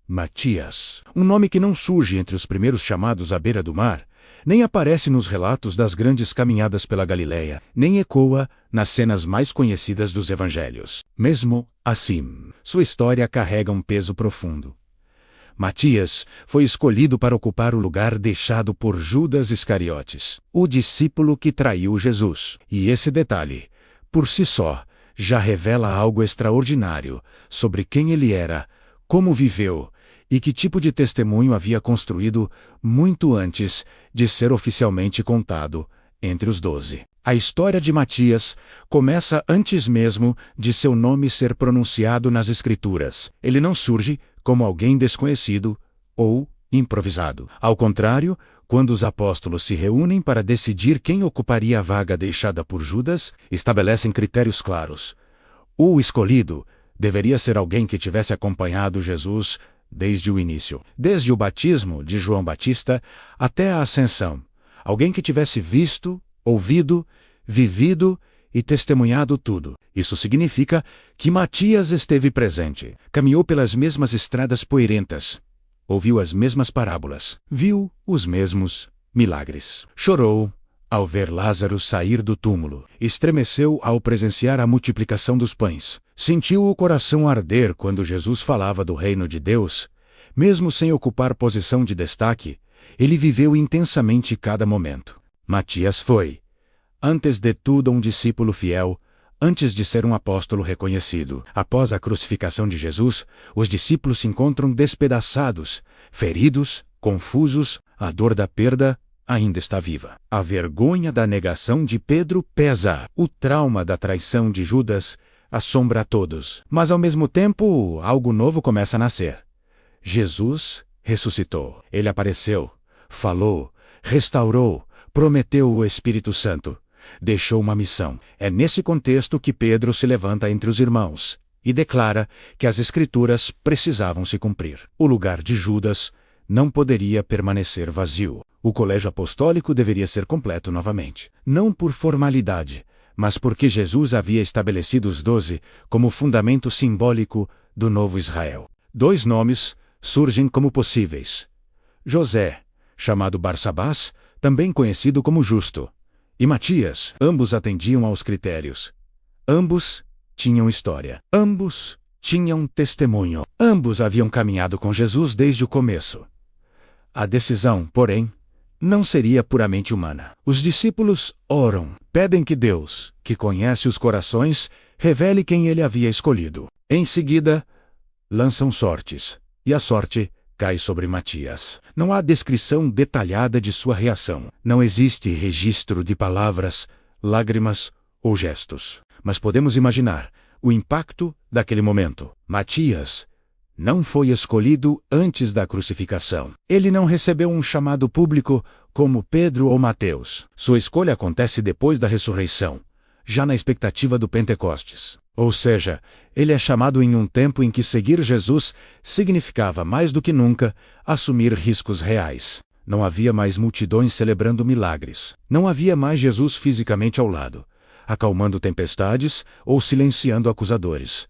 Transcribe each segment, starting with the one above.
Matias, um nome que não surge entre os primeiros chamados à beira do mar, nem aparece nos relatos das grandes caminhadas pela Galileia, nem ecoa nas cenas mais conhecidas dos evangelhos. Mesmo assim, sua história carrega um peso profundo. Matias foi escolhido para ocupar o lugar deixado por Judas Iscariotes, o discípulo que traiu Jesus. E esse detalhe, por si só, já revela algo extraordinário sobre quem ele era, como viveu e que tipo de testemunho havia construído muito antes de ser oficialmente contado entre os 12. A história de Matias começa antes mesmo de seu nome ser pronunciado nas Escrituras. Ele não surge como alguém desconhecido ou improvisado. Ao contrário, quando os apóstolos se reúnem para decidir quem ocuparia a vaga deixada por Judas, estabelecem critérios claros. O escolhido deveria ser alguém que tivesse acompanhado Jesus desde o início, desde o batismo de João Batista até a ascensão. Alguém que tivesse visto, ouvido, vivido e testemunhado tudo. Isso significa que Matias esteve presente, caminhou pelas mesmas estradas poeirentas, ouviu as mesmas parábolas, viu os mesmos milagres, chorou ao ver Lázaro sair do túmulo, estremeceu ao presenciar a multiplicação dos pães, sentiu o coração arder quando Jesus falava do reino de Deus. Mesmo sem ocupar posição de destaque, ele viveu intensamente cada momento. Matias foi, antes de tudo, um discípulo fiel, antes de ser um apóstolo reconhecido. Após a crucificação de Jesus, os discípulos se encontram despedaçados, feridos, confusos, a dor da perda ainda está viva. A vergonha da negação de Pedro pesa, o trauma da traição de Judas assombra a todos. Mas ao mesmo tempo, algo novo começa a nascer. Jesus ressuscitou. Ele apareceu, falou, restaurou, prometeu o Espírito Santo. Deixou uma missão. É nesse contexto que Pedro se levanta entre os irmãos e declara que as Escrituras precisavam se cumprir. O lugar de Judas não poderia permanecer vazio. O colégio apostólico deveria ser completo novamente. Não por formalidade, mas porque Jesus havia estabelecido os 12 como fundamento simbólico do novo Israel. 2 nomes surgem como possíveis. José, chamado Barsabás, também conhecido como Justo, e Matias, ambos atendiam aos critérios. Ambos tinham história. Ambos tinham testemunho. Ambos haviam caminhado com Jesus desde o começo. A decisão, porém, não seria puramente humana. Os discípulos oram, pedem que Deus, que conhece os corações, revele quem ele havia escolhido. Em seguida, lançam sortes, e a sorte cai sobre Matias. Não há descrição detalhada de sua reação. Não existe registro de palavras, lágrimas ou gestos. Mas podemos imaginar o impacto daquele momento. Matias não foi escolhido antes da crucificação. Ele não recebeu um chamado público como Pedro ou Mateus. Sua escolha acontece depois da ressurreição, já na expectativa do Pentecostes. Ou seja, ele é chamado em um tempo em que seguir Jesus significava mais do que nunca assumir riscos reais. Não havia mais multidões celebrando milagres. Não havia mais Jesus fisicamente ao lado, acalmando tempestades ou silenciando acusadores.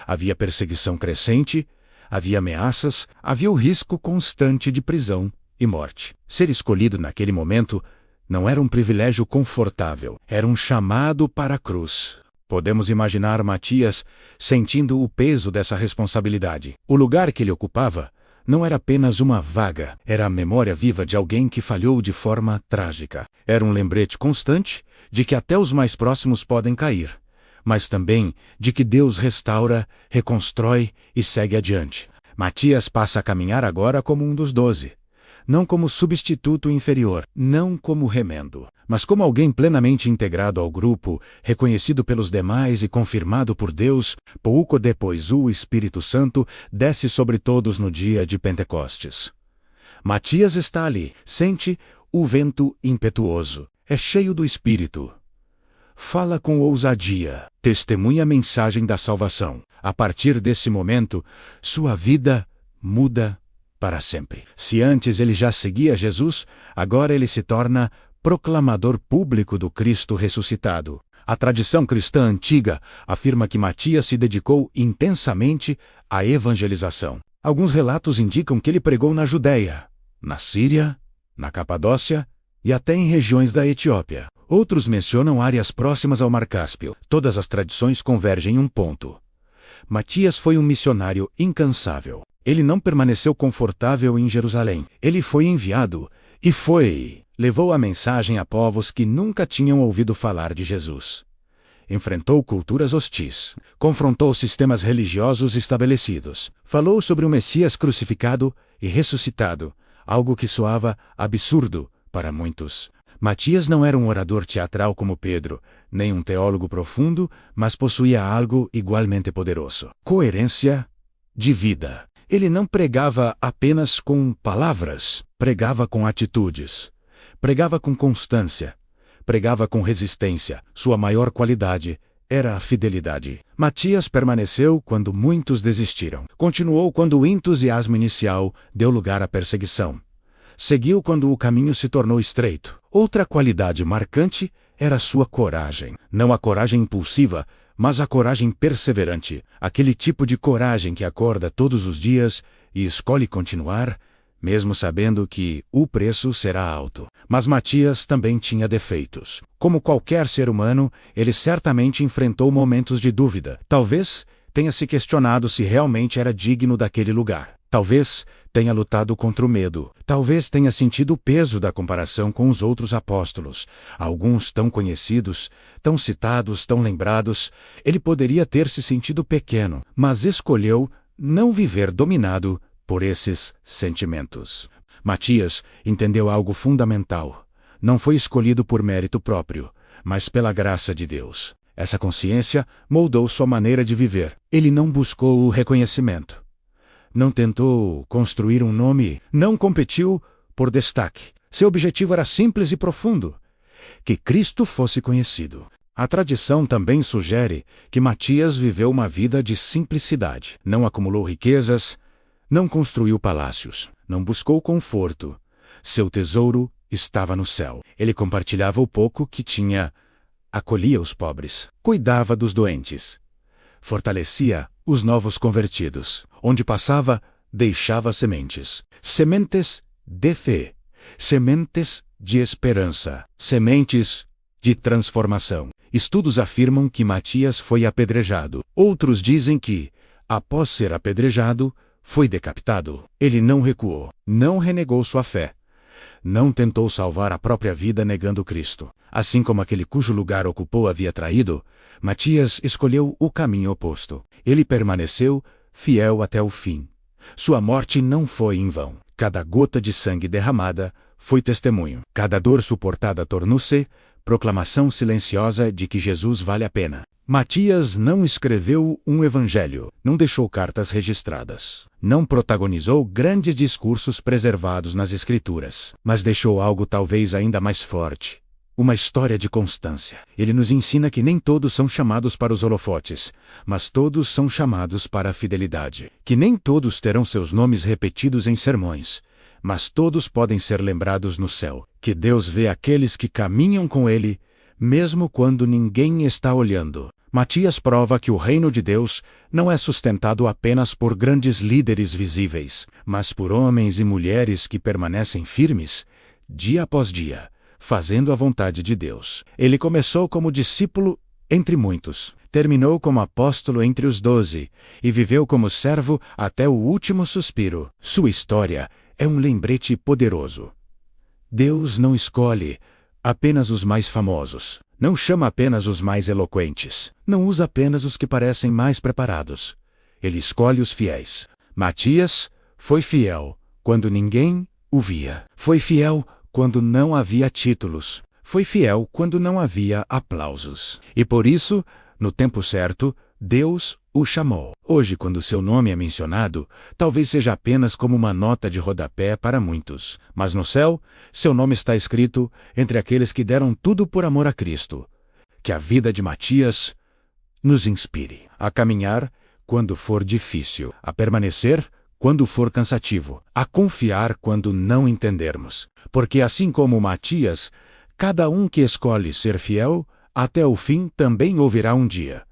Havia perseguição crescente, havia ameaças, havia o risco constante de prisão e morte. Ser escolhido naquele momento não era um privilégio confortável, era um chamado para a cruz. Podemos imaginar Matias sentindo o peso dessa responsabilidade. O lugar que ele ocupava não era apenas uma vaga, era a memória viva de alguém que falhou de forma trágica. Era um lembrete constante de que até os mais próximos podem cair, mas também de que Deus restaura, reconstrói e segue adiante. Matias passa a caminhar agora como um dos 12. Não como substituto inferior, não como remendo, mas como alguém plenamente integrado ao grupo, reconhecido pelos demais e confirmado por Deus. Pouco depois o Espírito Santo desce sobre todos no dia de Pentecostes. Matias está ali, sente o vento impetuoso, é cheio do Espírito. Fala com ousadia, testemunha a mensagem da salvação. A partir desse momento, sua vida muda para sempre. Se antes ele já seguia Jesus, agora ele se torna proclamador público do Cristo ressuscitado. A tradição cristã antiga afirma que Matias se dedicou intensamente à evangelização. Alguns relatos indicam que ele pregou na Judéia, na Síria, na Capadócia e até em regiões da Etiópia. Outros mencionam áreas próximas ao Mar Cáspio. Todas as tradições convergem em um ponto. Matias foi um missionário incansável. Ele não permaneceu confortável em Jerusalém. Ele foi enviado levou a mensagem a povos que nunca tinham ouvido falar de Jesus. Enfrentou culturas hostis, confrontou sistemas religiosos estabelecidos, falou sobre o Messias crucificado e ressuscitado, algo que soava absurdo para muitos. Matias não era um orador teatral como Pedro, nem um teólogo profundo, mas possuía algo igualmente poderoso: coerência de vida. Ele não pregava apenas com palavras, pregava com atitudes, pregava com constância, pregava com resistência. Sua maior qualidade era a fidelidade. Matias permaneceu quando muitos desistiram. Continuou quando o entusiasmo inicial deu lugar à perseguição. Seguiu quando o caminho se tornou estreito. Outra qualidade marcante era sua coragem. Não a coragem impulsiva, mas a coragem perseverante. Aquele tipo de coragem que acorda todos os dias e escolhe continuar, mesmo sabendo que o preço será alto. Mas Matias também tinha defeitos. Como qualquer ser humano, ele certamente enfrentou momentos de dúvida. Talvez tenha se questionado se realmente era digno daquele lugar. Talvez tenha lutado contra o medo. Talvez tenha sentido o peso da comparação com os outros apóstolos. Alguns tão conhecidos, tão citados, tão lembrados. Ele poderia ter se sentido pequeno, mas escolheu não viver dominado por esses sentimentos. Matias entendeu algo fundamental. Não foi escolhido por mérito próprio, mas pela graça de Deus. Essa consciência moldou sua maneira de viver. Ele não buscou o reconhecimento. Não tentou construir um nome, não competiu por destaque. Seu objetivo era simples e profundo: que Cristo fosse conhecido. A tradição também sugere que Matias viveu uma vida de simplicidade. Não acumulou riquezas, não construiu palácios, não buscou conforto. Seu tesouro estava no céu. Ele compartilhava o pouco que tinha, acolhia os pobres, cuidava dos doentes, fortalecia os novos convertidos. Onde passava, deixava sementes. Sementes de fé, sementes de esperança, sementes de transformação. Estudos afirmam que Matias foi apedrejado. Outros dizem que, após ser apedrejado, foi decapitado. Ele não recuou, não renegou sua fé. Não tentou salvar a própria vida negando Cristo. Assim como aquele cujo lugar ocupou havia traído, Matias escolheu o caminho oposto. Ele permaneceu fiel até o fim. Sua morte não foi em vão. Cada gota de sangue derramada foi testemunho. Cada dor suportada tornou-se proclamação silenciosa de que Jesus vale a pena. Matias não escreveu um evangelho, não deixou cartas registradas, não protagonizou grandes discursos preservados nas Escrituras, mas deixou algo talvez ainda mais forte: uma história de constância. Ele nos ensina que nem todos são chamados para os holofotes, mas todos são chamados para a fidelidade. Que nem todos terão seus nomes repetidos em sermões, mas todos podem ser lembrados no céu. Que Deus vê aqueles que caminham com Ele, mesmo quando ninguém está olhando. Matias prova que o reino de Deus não é sustentado apenas por grandes líderes visíveis, mas por homens e mulheres que permanecem firmes, dia após dia, fazendo a vontade de Deus. Ele começou como discípulo entre muitos, terminou como apóstolo entre os 12 e viveu como servo até o último suspiro. Sua história é um lembrete poderoso. Deus não escolhe apenas os mais famosos, não chama apenas os mais eloquentes, não usa apenas os que parecem mais preparados. Ele escolhe os fiéis. Matias foi fiel quando ninguém o via. Foi fiel quando não havia títulos. Foi fiel quando não havia aplausos. E por isso, no tempo certo, Deus o chamou. Hoje, quando seu nome é mencionado, talvez seja apenas como uma nota de rodapé para muitos. Mas no céu, seu nome está escrito entre aqueles que deram tudo por amor a Cristo. Que a vida de Matias nos inspire a caminhar quando for difícil, a permanecer quando for cansativo, a confiar quando não entendermos. Porque assim como Matias, cada um que escolhe ser fiel até o fim também ouvirá um dia: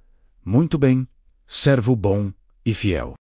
muito bem, servo bom e fiel.